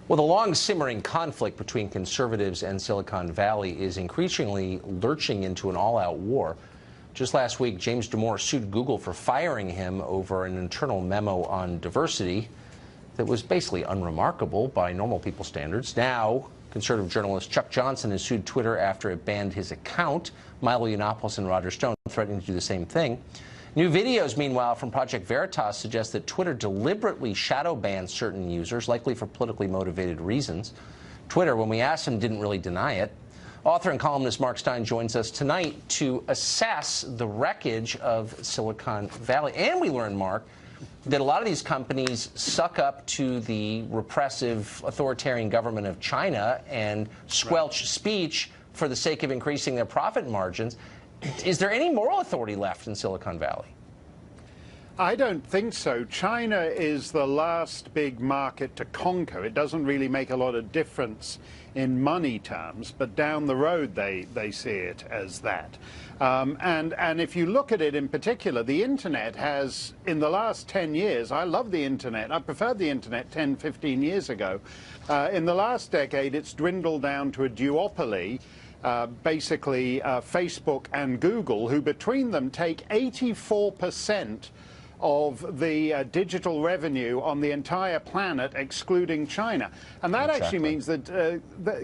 Well, the long-simmering conflict between conservatives and Silicon Valley is increasingly lurching into an all-out war. Just last week, James Damore sued Google for firing him over an internal memo on diversity that was basically unremarkable by normal people's standards. Now, conservative journalist Chuck Johnson has sued Twitter after it banned his account. Milo Yiannopoulos and Roger Stone threatening to do the same thing. New videos, meanwhile, from Project Veritas suggest that Twitter deliberately shadow banned certain users, likely for politically motivated reasons. Twitter, when we asked him, didn't really deny it. Author and columnist Mark Stein joins us tonight to assess the wreckage of Silicon Valley. And we learned, Mark, that a lot of these companies suck up to the repressive authoritarian government of China and squelch speech for the sake of increasing their profit margins. Is there any moral authority left in Silicon Valley? I don't think so. China is the last big market to conquer. It doesn't really make a lot of difference in money terms, but down the road they see it as that. And if you look at it in particular, the Internet has, in the last 10 years, I love the Internet. I preferred the Internet 10, 15 years ago. In the last decade, it's dwindled down to a duopoly. Basically Facebook and Google, who between them take 84% of the digital revenue on the entire planet, excluding China. And that actually means that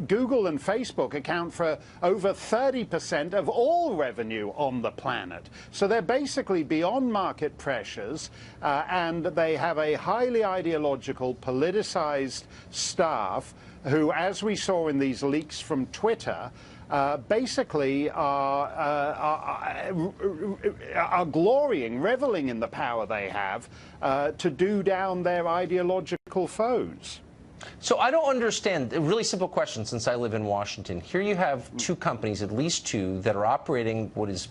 Google and Facebook account for over 30% of all revenue on the planet. So they're basically beyond market pressures, and they have a highly ideological, politicized staff who, as we saw in these leaks from Twitter, basically are glorying, reveling in the power they have to do down their ideological foes. So I don't understand. A really simple question, since I live in Washington. Here you have two companies, at least two, that are operating what is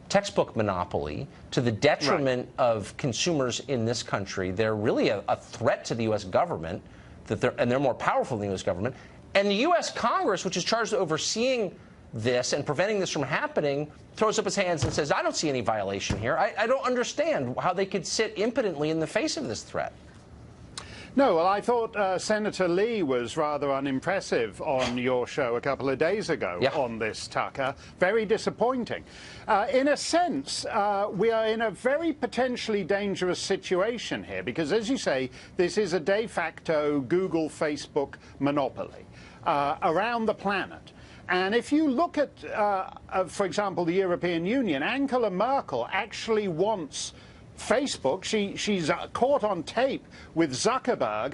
textbook monopoly to the detriment of consumers in this country. They're really a threat to the U.S. government, and they're more powerful than the U.S. government. And the U.S. Congress, which is charged with overseeing this and preventing this from happening, throws up its hands and says, I don't see any violation here. I don't understand how they could sit impotently in the face of this threat. No, well, I thought Senator Lee was rather unimpressive on your show a couple of days ago on this, Tucker. Very disappointing. In a sense, we are in a very potentially dangerous situation here because, as you say, this is a de facto Google, Facebook monopoly around the planet. And if you look at, for example, the European Union, Angela Merkel actually wants Facebook. She's caught on tape with Zuckerberg,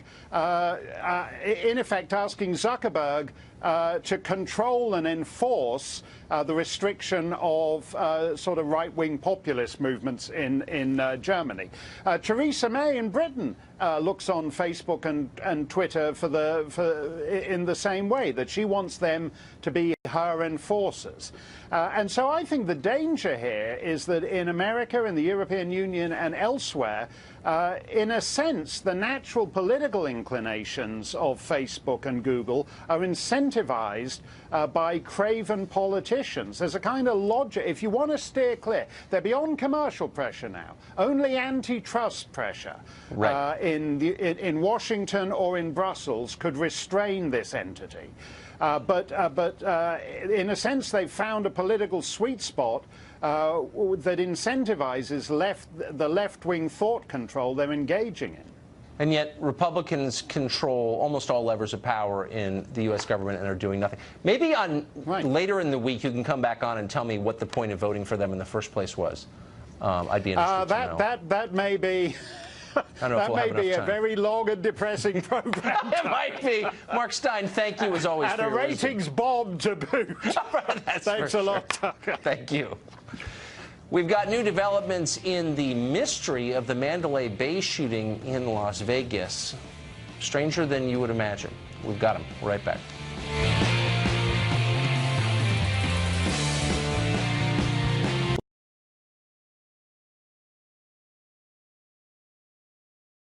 in effect asking Zuckerberg to control and enforce the restriction of sort of right-wing populist movements in Germany. Theresa May in Britain looks on Facebook and Twitter in the same way, that she wants them to be her enforcers. And so I think the danger here is that in America, in the European Union and elsewhere, in a sense, the natural political inclinations of Facebook and Google are incentivized by craven politicians. There's a kind of logic. If you want to steer clear, they're beyond commercial pressure now. Only antitrust pressure in Washington or in Brussels could restrain this entity. But in a sense, they've found a political sweet spot that incentivizes the left-wing thought control they're engaging in. And yet Republicans control almost all levers of power in the U.S. government and are doing nothing. Maybe later in the week you can come back on and tell me what the point of voting for them in the first place was. I'd be interested to know. That may be... That may be a very long and depressing program. It might be. Mark Stein, thank you as always. And a ratings bomb to boot. Thanks a lot, Tucker. Thank you. We've got new developments in the mystery of the Mandalay Bay shooting in Las Vegas. Stranger than you would imagine. We've got them. We're right back.